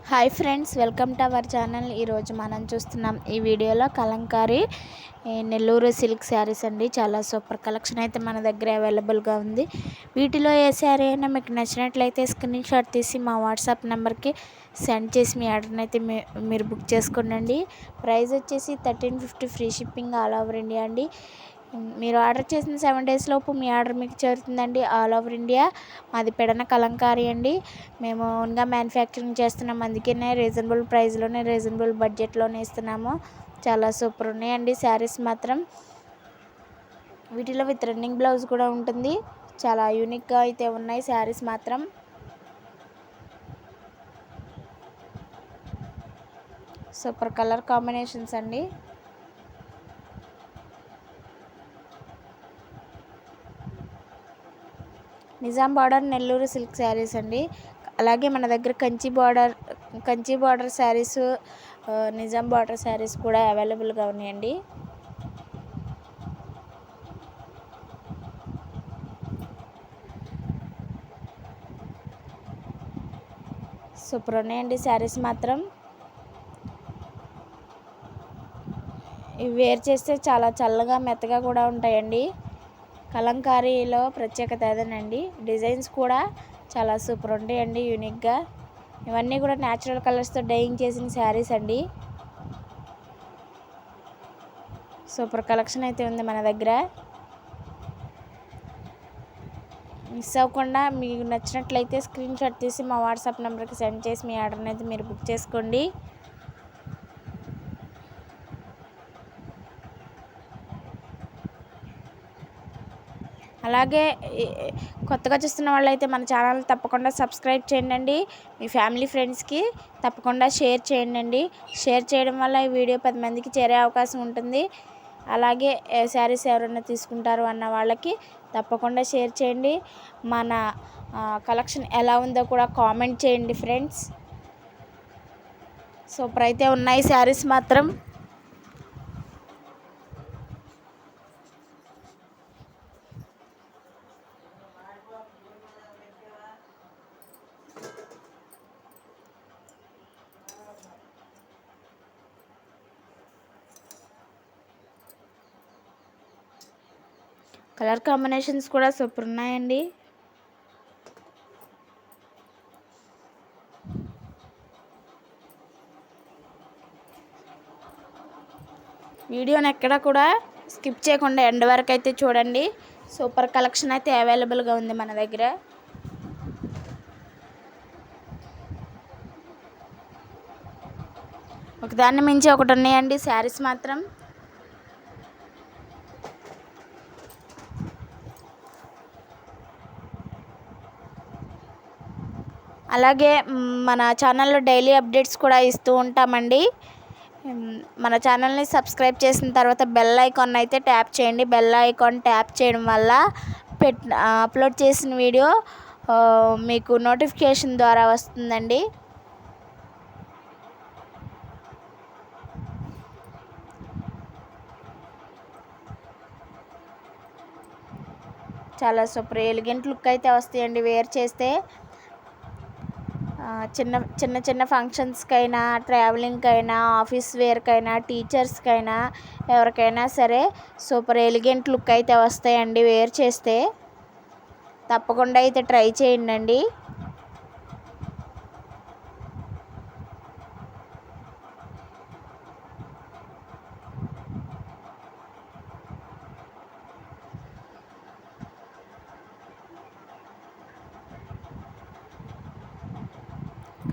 Hi friends, welcome to our channel. ఈరోజు మనం చూస్తున్నాం ఈ వీడియోలో కలంకారీ నెల్లూరు సిల్క్ శారీస్ అండి. చాలా సూపర్ కలెక్షన్ అయితే మన దగ్గర అవైలబుల్గా ఉంది. వీటిలో ఏ శారీ అయినా మీకు నచ్చినట్లయితే స్క్రీన్ షాట్ తీసి మా వాట్సాప్ నెంబర్కి సెండ్ చేసి మీ ఆర్డర్ని అయితే మీరు బుక్ చేసుకోండి. ప్రైస్ వచ్చేసి 1350, free shipping all over India అండి. మీరు ఆర్డర్ చేసిన 7 డేస్ లోపు మీ ఆర్డర్ మీకు చేరుతుందండి. All over India. మాది పెడన కలంకారీ అండి. మేము ఓన్గా మ్యానుఫ్యాక్చరింగ్ చేస్తున్నాం. అందుకనే రీజనబుల్ ప్రైస్లోనే, రీజనబుల్ బడ్జెట్లోనే ఇస్తున్నాము. చాలా సూపర్ ఉన్నాయండి శారీస్ మాత్రం. వీటిలో విత్ రన్నింగ్ బ్లౌజ్ కూడా ఉంటుంది. చాలా యూనిక్గా అయితే ఉన్నాయి శారీస్ మాత్రం. సూపర్ కలర్ కాంబినేషన్స్ అండి. నిజాం బార్డర్ నెల్లూరు సిల్క్ శారీస్ అండి. అలాగే మన దగ్గర కంచి బార్డర్ శారీస్, నిజాం బార్డర్ శారీస్ కూడా అవైలబుల్గా ఉన్నాయండి. సూపర్ ఉన్నాయండి శారీస్ మాత్రం. ఇవి వేర్ చేస్తే చాలా చల్లగా మెత్తగా కూడా ఉంటాయండి. కలంకారీలో ప్రత్యేకత అదేనండి. డిజైన్స్ కూడా చాలా సూపర్ ఉంటాయండి, యూనిక్గా. ఇవన్నీ కూడా న్యాచురల్ కలర్స్తో డైయింగ్ చేసిన శారీస్ అండి. సూపర్ కలెక్షన్ అయితే ఉంది మన దగ్గర. మిస్ అవ్వకుండా మీకు నచ్చినట్లయితే స్క్రీన్ షాట్ తీసి మా వాట్సాప్ నెంబర్కి సెండ్ చేసి మీ ఆర్డర్ని అయితే మీరు బుక్ చేసుకోండి. అలాగే కొత్తగా చూస్తున్న వాళ్ళైతే మన ఛానల్ తప్పకుండా సబ్స్క్రైబ్ చేయండి. మీ ఫ్యామిలీ ఫ్రెండ్స్కి తప్పకుండా షేర్ చేయండి. షేర్ చేయడం వల్ల ఈ వీడియో 10 మందికి చేరే అవకాశం ఉంటుంది. అలాగే శారీస్ ఎవరైనా తీసుకుంటారు అన్న వాళ్ళకి తప్పకుండా షేర్ చేయండి. మన కలెక్షన్ ఎలా ఉందో కూడా కామెంట్ చేయండి ఫ్రెండ్స్. సూపర్ అయితే ఉన్నాయి శారీస్ మాత్రం. కలర్ కాంబినేషన్స్ కూడా సూపర్ ఉన్నాయండి. వీడియోని ఎక్కడ కూడా స్కిప్ చేయకుండా ఎండ్ వరకు అయితే చూడండి. సూపర్ కలెక్షన్ అయితే అవైలబుల్గా ఉంది మన దగ్గర. ఒకదాన్ని మించి ఒకటి ఉన్నాయండి శారీస్ మాత్రం. అలాగే మన ఛానల్లో డైలీ అప్డేట్స్ కూడా ఇస్తూ ఉంటామండి. మన ఛానల్ని సబ్స్క్రైబ్ చేసిన తర్వాత బెల్ ఐకాన్ అయితే ట్యాప్ చేయండి. బెల్ ఐకాన్ ట్యాప్ చేయడం వల్ల అప్లోడ్ చేసిన వీడియో మీకు నోటిఫికేషన్ ద్వారా వస్తుందండి. చాలా సూపర్ ఎలిగెంట్ లుక్ అయితే వస్తాయండి వేర్ చేస్తే. చిన్న చిన్న ఫంక్షన్స్కైనా, ట్రావెలింగ్కైనా, ఆఫీస్ వేర్కైనా, టీచర్స్కైనా, ఎవరికైనా సరే సూపర్ ఎలిగెంట్ లుక్ అయితే వస్తాయండి వేర్ చేస్తే. తప్పకుండా అయితే ట్రై చేయండి.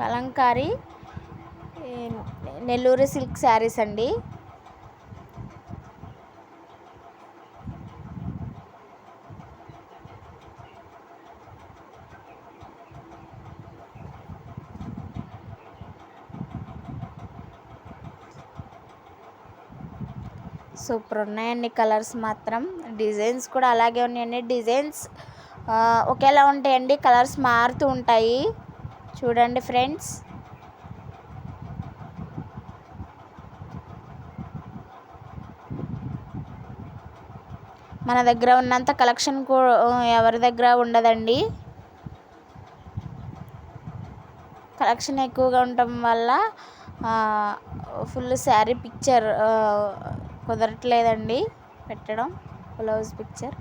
కలంకారీ నెల్లూరు సిల్క్ శారీస్ అండి. సూపర్ ఉన్నాయండి కలర్స్ మాత్రం. డిజైన్స్ కూడా అలాగే ఉన్నాయండి. డిజైన్స్ ఒకేలా ఉంటాయండి, కలర్స్ మారుతూ ఉంటాయి. చూడండి ఫ్రెండ్స్. మన దగ్గర ఉన్నంత కలెక్షన్ ఎవరి దగ్గర ఉండదండి. కలెక్షన్ ఎక్కువగా ఉండటం వల్ల ఫుల్ శారీ పిక్చర్ కుదరట్లేదండి పెట్టడం, బ్లౌజ్ పిక్చర్.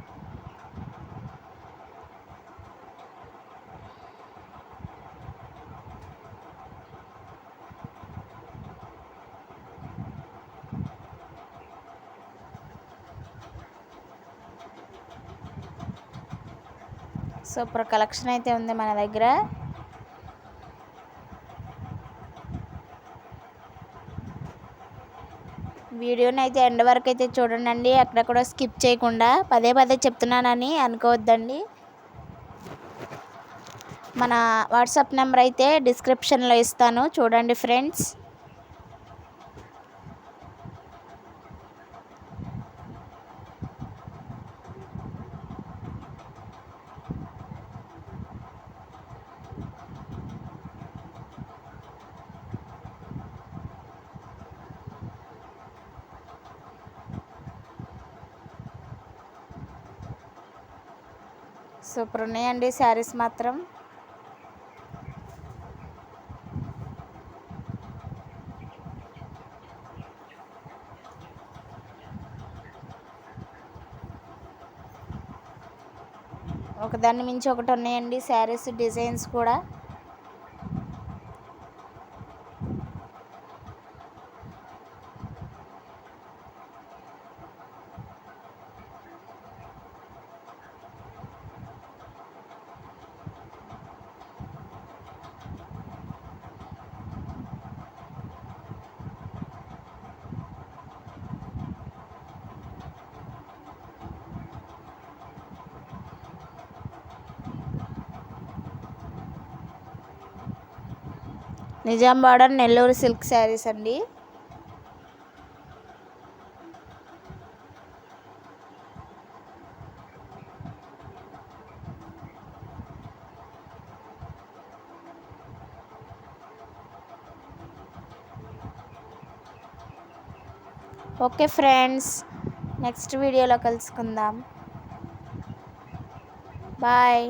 సూపర్ కలెక్షన్ అయితే ఉంది మన దగ్గర. వీడియోని అయితే ఎండ్ వరకు అయితే చూడండి, అక్కడ కూడా స్కిప్ చేయకుండా. పదే పదే చెప్తున్నానని అనుకోవద్దండి. మన వాట్సాప్ నెంబర్ అయితే డిస్క్రిప్షన్లో ఇస్తాను, చూడండి ఫ్రెండ్స్. సూపర్ ఉన్నాయండి శారీస్ మాత్రం. ఒకదాన్ని మించి ఒకటి ఉన్నాయండి శారీస్ డిజైన్స్ కూడా. నిజాం బార్డర్ నెల్లూరు సిల్క్ శారీస్ అండి. ఓకే ఫ్రెండ్స్, నెక్స్ట్ వీడియోలో కలుసుకుందాం. బాయ్.